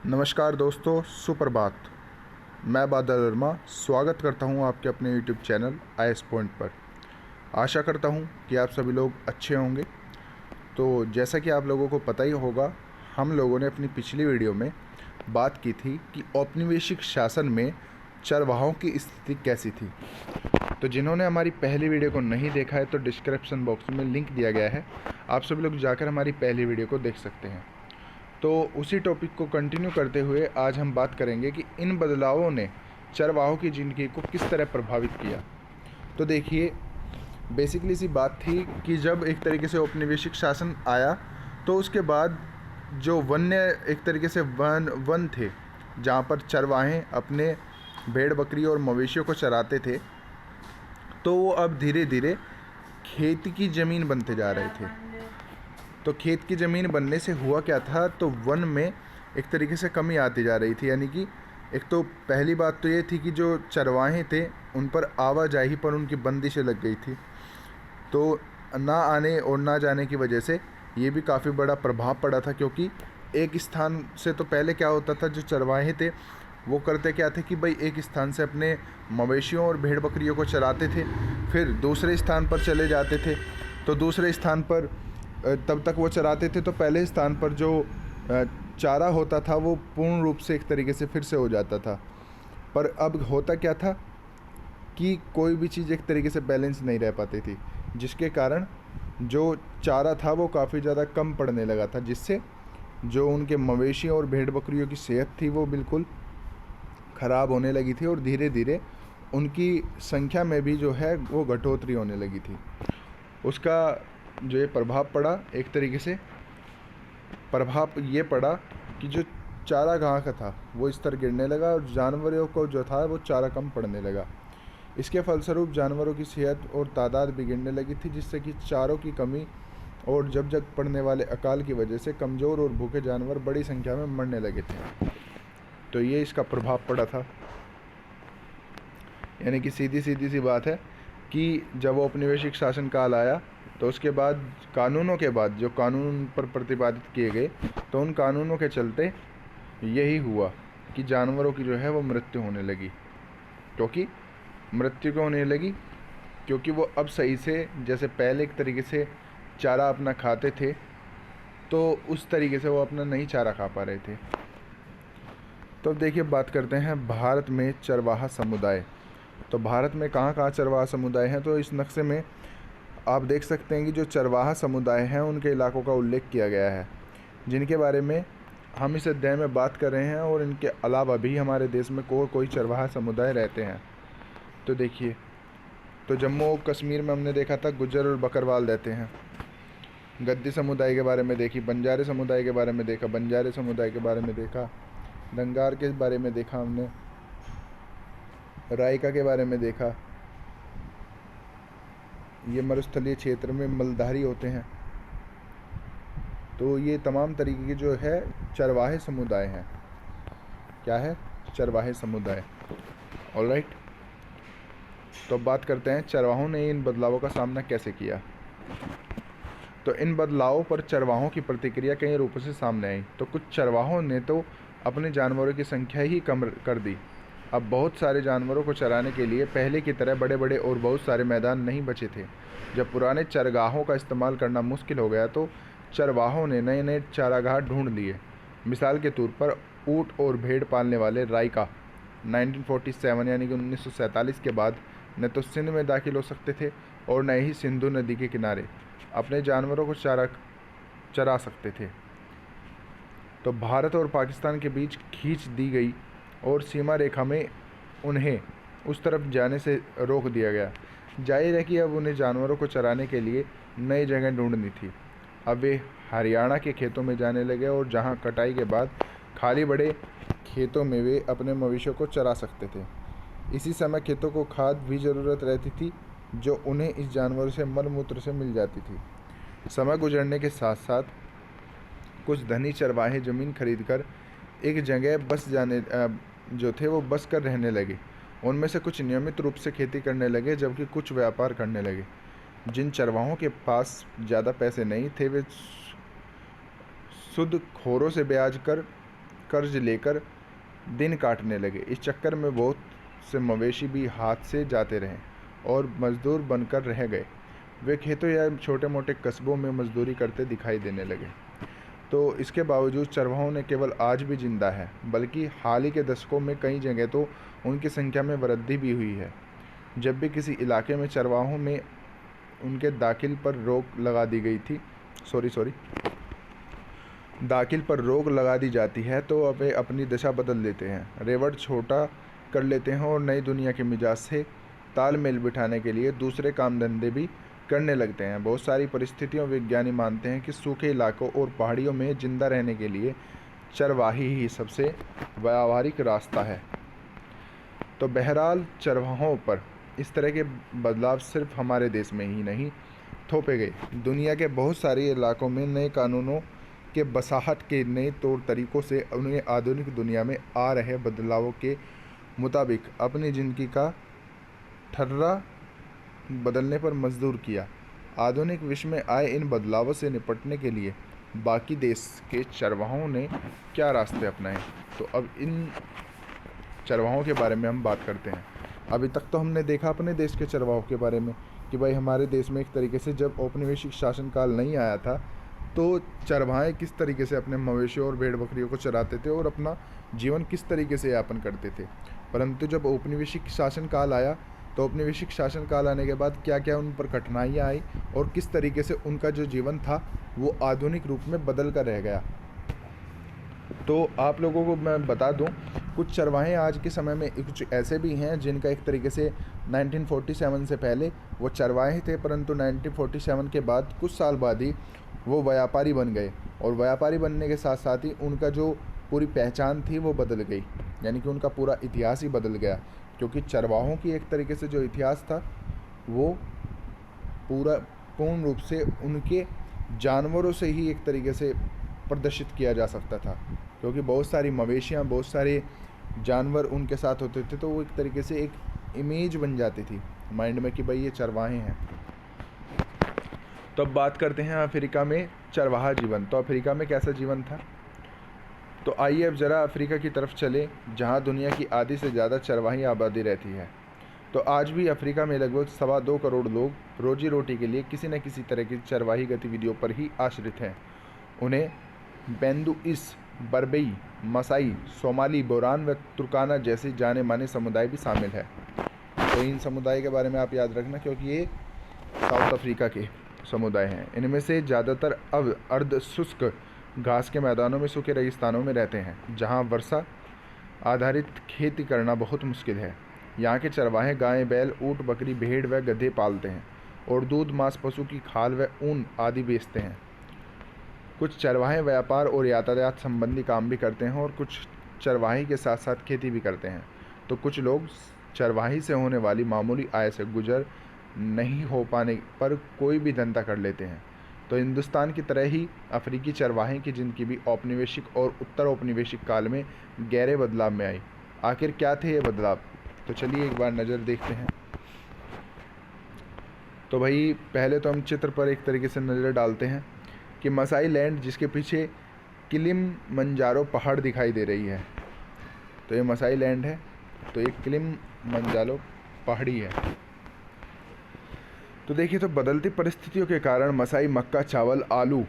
नमस्कार दोस्तों, सुप्रभात। मैं बादल वर्मा स्वागत करता हूं आपके अपने यूट्यूब चैनल आईएएस पॉइंट पर। आशा करता हूं कि आप सभी लोग अच्छे होंगे। तो जैसा कि आप लोगों को पता ही होगा, हम लोगों ने अपनी पिछली वीडियो में बात की थी कि औपनिवेशिक शासन में चरवाहों की स्थिति कैसी थी। तो जिन्होंने हमारी पहली वीडियो को नहीं देखा है तो डिस्क्रिप्शन बॉक्स में लिंक दिया गया है, आप सभी लोग जाकर हमारी पहली वीडियो को देख सकते हैं। तो उसी टॉपिक को कंटिन्यू करते हुए आज हम बात करेंगे कि इन बदलावों ने चरवाहों की ज़िंदगी को किस तरह प्रभावित किया। तो देखिए, बेसिकली सी बात थी कि जब एक तरीके से औपनिवेशिक शासन आया तो उसके बाद जो वन्य एक तरीके से वन थे, जहाँ पर चरवाहे अपने भेड़ बकरी और मवेशियों को चराते थे, तो वो अब धीरे धीरे खेती की ज़मीन बनते जा रहे थे। तो खेत की ज़मीन बनने से हुआ क्या था, तो वन में एक तरीके से कमी आती जा रही थी। यानी कि एक तो पहली बात तो ये थी कि जो चरवाहे थे उन पर आवाजाही पर उनकी बंदिशें लग गई थी। तो ना आने और ना जाने की वजह से ये भी काफ़ी बड़ा प्रभाव पड़ा था, क्योंकि एक स्थान से तो पहले क्या होता था, जो चरवाहे थे वो करते क्या थे कि भाई एक स्थान से अपने मवेशियों और भेड़ बकरियों को चराते थे, फिर दूसरे स्थान पर चले जाते थे। तो दूसरे स्थान पर तब तक वो चराते थे तो पहले स्थान पर जो चारा होता था वो पूर्ण रूप से एक तरीके से फिर से हो जाता था। पर अब होता क्या था कि कोई भी चीज़ एक तरीके से बैलेंस नहीं रह पाती थी, जिसके कारण जो चारा था वो काफ़ी ज़्यादा कम पड़ने लगा था, जिससे जो उनके मवेशी और भेड़ बकरियों की सेहत थी वो बिल्कुल ख़राब होने लगी थी और धीरे धीरे उनकी संख्या में भी जो है वो घटोतरी होने लगी थी। उसका जो ये प्रभाव पड़ा, एक तरीके से प्रभाव ये पड़ा कि जो चारागाह का था वो स्तर गिरने लगा और जानवरों को जो था वो चारा कम पड़ने लगा। इसके फलस्वरूप जानवरों की सेहत और तादाद बिगड़ने लगी थी, जिससे कि चारों की कमी और जब पड़ने वाले अकाल की वजह से कमज़ोर और भूखे जानवर बड़ी संख्या में मरने लगे थे। तो ये इसका प्रभाव पड़ा था। यानी कि सीधी सी बात है कि जब औपनिवेशिक शासन काल आया तो उसके बाद कानूनों के बाद जो कानून पर प्रतिपादित किए गए, तो उन कानूनों के चलते यही हुआ कि जानवरों की जो है वो मृत्यु होने लगी। मृत्यु क्यों होने लगी? क्योंकि वो अब सही से, जैसे पहले एक तरीके से चारा अपना खाते थे, तो उस तरीके से वो अपना नहीं चारा खा पा रहे थे। तो अब देखिए, बात करते हैं भारत में चरवाहा समुदाय। तो भारत में कहाँ कहाँ चरवाहा समुदाय हैं, तो इस नक्शे में आप देख सकते हैं कि जो चरवाहा समुदाय हैं उनके इलाकों का उल्लेख किया गया है, जिनके बारे में हम इस अध्याय में बात कर रहे हैं। और इनके अलावा भी हमारे देश में कोई चरवाहा समुदाय रहते हैं। तो देखिए, तो जम्मू और कश्मीर में हमने देखा था गुज्जर और बकरवाल रहते हैं। गद्दी समुदाय के बारे में देखी, बंजारे समुदाय के बारे में देखा, बंजारे समुदाय के बारे में देखा, धंगार के बारे में देखा हमने, रायका के बारे में देखा। ये मरुस्थलीय क्षेत्र में मलधारी होते हैं। तो ये तमाम तरीके के जो है चरवाहे समुदाय हैं। क्या है? चरवाहे समुदाय। ऑलराइट। तो बात करते हैं चरवाहों ने इन बदलावों का सामना कैसे किया। तो इन बदलावों पर चरवाहों की प्रतिक्रिया कई रूपों से सामने आई। तो कुछ चरवाहों ने तो अपने जानवरों की संख्या ही कम कर दी। अब बहुत सारे जानवरों को चराने के लिए पहले की तरह बड़े बड़े और बहुत सारे मैदान नहीं बचे थे। जब पुराने चरगाहों का इस्तेमाल करना मुश्किल हो गया तो चरवाहों ने नए नए चारागाह ढूंढ लिए। मिसाल के तौर पर ऊँट और भेड़ पालने वाले रायका 1947 यानी कि 1947 के बाद न तो सिंध में दाखिल हो सकते थे और न ही सिंधु नदी के किनारे अपने जानवरों को चरा सकते थे। तो भारत और पाकिस्तान के बीच खींच दी गई और सीमा रेखा में उन्हें उस तरफ जाने से रोक दिया गया। जाहिर है कि अब उन्हें जानवरों को चराने के लिए नई जगह ढूंढनी थी। अब वे हरियाणा के खेतों में जाने लगे और जहां कटाई के बाद खाली बड़े खेतों में वे अपने मवेशियों को चरा सकते थे। इसी समय खेतों को खाद भी ज़रूरत रहती थी, जो उन्हें इस जानवरों से मल मूत्र से मिल जाती थी। समय गुजरने के साथ साथ कुछ धनी चरवाहे ज़मीन खरीदकर एक जगह जो थे वो बस कर रहने लगे। उनमें से कुछ नियमित रूप से खेती करने लगे, जबकि कुछ व्यापार करने लगे। जिन चरवाहों के पास ज़्यादा पैसे नहीं थे वे सूदखोरों से ब्याज कर कर्ज लेकर दिन काटने लगे। इस चक्कर में बहुत से मवेशी भी हाथ से जाते रहे और मजदूर बनकर रह गए। वे खेतों या छोटे मोटे कस्बों में मजदूरी करते दिखाई देने लगे। तो इसके बावजूद चरवाहों ने केवल आज भी जिंदा है, बल्कि हाल ही के दशकों में कई जगह तो उनकी संख्या में वृद्धि भी हुई है। जब भी किसी इलाके में चरवाहों में उनके दाखिल पर रोक लगा दी गई थी दाखिल पर रोक लगा दी जाती है तो वे अपनी दिशा बदल लेते हैं, रेवड़ छोटा कर लेते हैं और नई दुनिया के मिजाज से तालमेल बिठाने के लिए दूसरे काम धंधे भी करने लगते हैं। बहुत सारी परिस्थितियों विज्ञानी मानते हैं कि सूखे इलाकों और पहाड़ियों में जिंदा रहने के लिए चरवाही ही सबसे व्यावहारिक रास्ता है। तो बहरहाल चरवाहों पर इस तरह के बदलाव सिर्फ हमारे देश में ही नहीं थोपे गए। दुनिया के बहुत सारे इलाकों में नए कानूनों के बसाहट के नए तौर तरीक़ों से उन्हें आधुनिक दुनिया में आ रहे बदलावों के मुताबिक अपनी ज़िंदगी का ठर्रा बदलने पर मजबूर किया। आधुनिक विश्व में आए इन बदलावों से निपटने के लिए बाकी देश के चरवाहों ने क्या रास्ते अपनाए, तो अब इन चरवाहों के बारे में हम बात करते हैं। अभी तक तो हमने देखा अपने देश के चरवाहों के बारे में कि भाई हमारे देश में एक तरीके से जब औपनिवेशिक शासनकाल नहीं आया था तो चरवाहे किस तरीके से अपने मवेशियों और भेड़ बकरियों को चराते थे और अपना जीवन किस तरीके से यापन करते थे। परंतु जब औपनिवेशिक शासनकाल आया तो औपनिवेशिक शासनकाल आने के बाद क्या क्या उन पर कठिनाइयाँ आई और किस तरीके से उनका जो जीवन था वो आधुनिक रूप में बदल कर रह गया। तो आप लोगों को मैं बता दूं, कुछ चरवाहे आज के समय में कुछ ऐसे भी हैं जिनका एक तरीके से 1947 से पहले वो चरवाहे थे, परंतु 1947 के बाद कुछ साल बाद ही वो व्यापारी बन गए और व्यापारी बनने के साथ साथ ही उनका जो पूरी पहचान थी वो बदल गई, यानी कि उनका पूरा इतिहास ही बदल गया। क्योंकि चरवाहों की एक तरीके से जो इतिहास था वो पूर्ण रूप से उनके जानवरों से ही एक तरीके से प्रदर्शित किया जा सकता था, क्योंकि बहुत सारी मवेशियाँ, बहुत सारे जानवर उनके साथ होते थे, तो वो एक तरीके से एक इमेज बन जाती थी माइंड में कि भाई ये चरवाहे हैं। तो अब बात करते हैं अफ्रीका में चरवाहा जीवन। तो अफ्रीका में कैसा जीवन था, तो आइए अब ज़रा अफ्रीका की तरफ चले जहां दुनिया की आधी से ज़्यादा चरवाही आबादी रहती है। तो आज भी अफ्रीका में लगभग 2.25 करोड़ लोग रोजी रोटी के लिए किसी न किसी तरह की चरवाही गतिविधियों पर ही आश्रित हैं। उन्हें बेंदुइस, बर्बेई, मसाई, सोमाली, बोरान व तुर्काना जैसे जाने माने समुदाय भी शामिल है। तो इन समुदाय के बारे में आप याद रखना, क्योंकि ये साउथ अफ्रीका के समुदाय हैं। इनमें से ज़्यादातर अब अर्ध शुष्क घास के मैदानों में, सूखे रेगिस्तानों में रहते हैं जहां वर्षा आधारित खेती करना बहुत मुश्किल है। यहाँ के चरवाहे गायें, बैल, ऊँट, बकरी, भेड़ व गधे पालते हैं और दूध, मांस, पशु की खाल व ऊन आदि बेचते हैं। कुछ चरवाहे व्यापार और यातायात संबंधी काम भी करते हैं और कुछ चरवाही के साथ साथ खेती भी करते हैं। तो कुछ लोग चरवाही से होने वाली मामूली आय से गुजर नहीं हो पाने पर कोई भी धंधा कर लेते हैं। तो हिंदुस्तान की तरह ही अफ्रीकी चरवाहे की जिनकी भी औपनिवेशिक और उत्तर औपनिवेशिक काल में गहरे बदलाव में आई। आखिर क्या थे ये बदलाव, तो चलिए एक बार नज़र देखते हैं। तो भाई पहले तो हम चित्र पर एक तरीके से नज़र डालते हैं कि मसाई लैंड, जिसके पीछे किलिमंजारो पहाड़ दिखाई दे रही है, तो ये मसाई लैंड है। तो ये किलिमंजारो पहाड़ी है। तो देखिए, तो बदलती परिस्थितियों के कारण मसाई मक्का, चावल, आलू,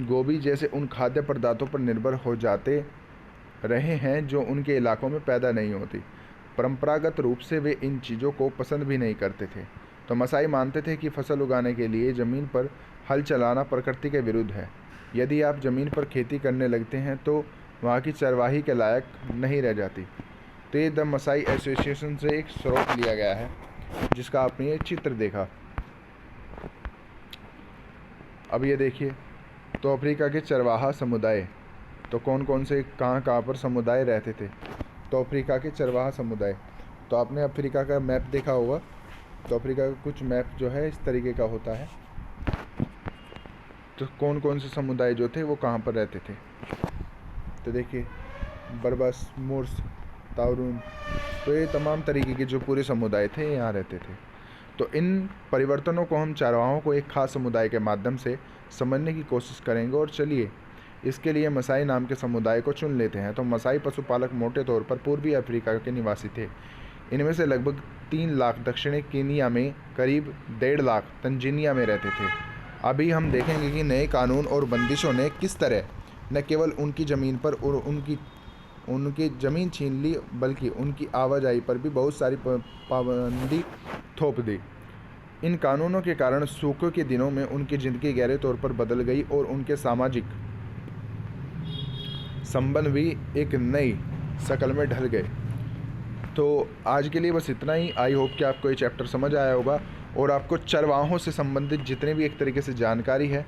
गोभी जैसे उन खाद्य पदार्थों पर निर्भर हो जाते रहे हैं जो उनके इलाकों में पैदा नहीं होती। परंपरागत रूप से वे इन चीज़ों को पसंद भी नहीं करते थे। तो मसाई मानते थे कि फसल उगाने के लिए ज़मीन पर हल चलाना प्रकृति के विरुद्ध है। यदि आप ज़मीन पर खेती करने लगते हैं तो वहाँ की चरवाही के लायक नहीं रह जाती। तो ये द मसाई एसोसिएशन से एक स्रोत लिया गया है, जिसका आपने ये चित्र देखा। अब ये देखिए, तो अफ्रीका के चरवाहा समुदाय, तो कौन कौन से कहाँ पर समुदाय रहते थे। तो अफ्रीका के चरवाहा समुदाय, तो आपने अफ्रीका का मैप देखा होगा। तो अफ्रीका का कुछ मैप जो है इस तरीके का होता है। तो कौन कौन से समुदाय जो थे वो कहाँ पर रहते थे, तो देखिए बरबस, मुर्स, ताउरून, तो ये तमाम तरीके के जो पूरे समुदाय थे यहाँ रहते थे। तो इन परिवर्तनों को हम चरवाहों को एक खास समुदाय के माध्यम से समझने की कोशिश करेंगे। और चलिए इसके लिए मसाई नाम के समुदाय को चुन लेते हैं। तो मसाई पशुपालक मोटे तौर पर पूर्वी अफ्रीका के निवासी थे। इनमें से लगभग 3 लाख दक्षिणी कीनिया में, करीब 1.5 लाख तंजानिया में रहते थे। अभी हम देखेंगे कि नए कानून और बंदिशों ने किस तरह न केवल उनकी ज़मीन पर और उनकी ज़मीन छीन ली, बल्कि उनकी आवाजाही पर भी बहुत सारी पाबंदी थोप दी। इन कानूनों के कारण सूखे के दिनों में उनकी ज़िंदगी गहरे तौर पर बदल गई और उनके सामाजिक संबंध भी एक नई शक्ल में ढल गए। तो आज के लिए बस इतना ही। आई होप कि आपको ये चैप्टर समझ आया होगा और आपको चरवाहों से संबंधित जितने भी एक तरीके से जानकारी है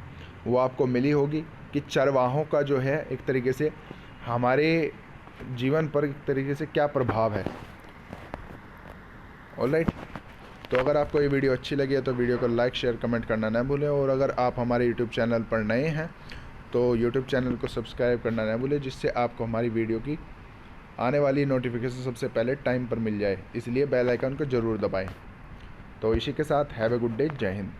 वो आपको मिली होगी कि चरवाहों का जो है एक तरीके से हमारे जीवन पर एक तरीके से क्या प्रभाव है। ऑलराइट, तो अगर आपको ये वीडियो अच्छी लगी है तो वीडियो को लाइक, शेयर, कमेंट करना ना भूलें। और अगर आप हमारे यूट्यूब चैनल पर नए हैं तो यूट्यूब चैनल को सब्सक्राइब करना ना भूलें, जिससे आपको हमारी वीडियो की आने वाली नोटिफिकेशन सबसे पहले टाइम पर मिल जाए। इसलिए बेल आइकन को ज़रूर दबाएं। तो इसी के साथ हैव ए गुड डे। जय हिंद।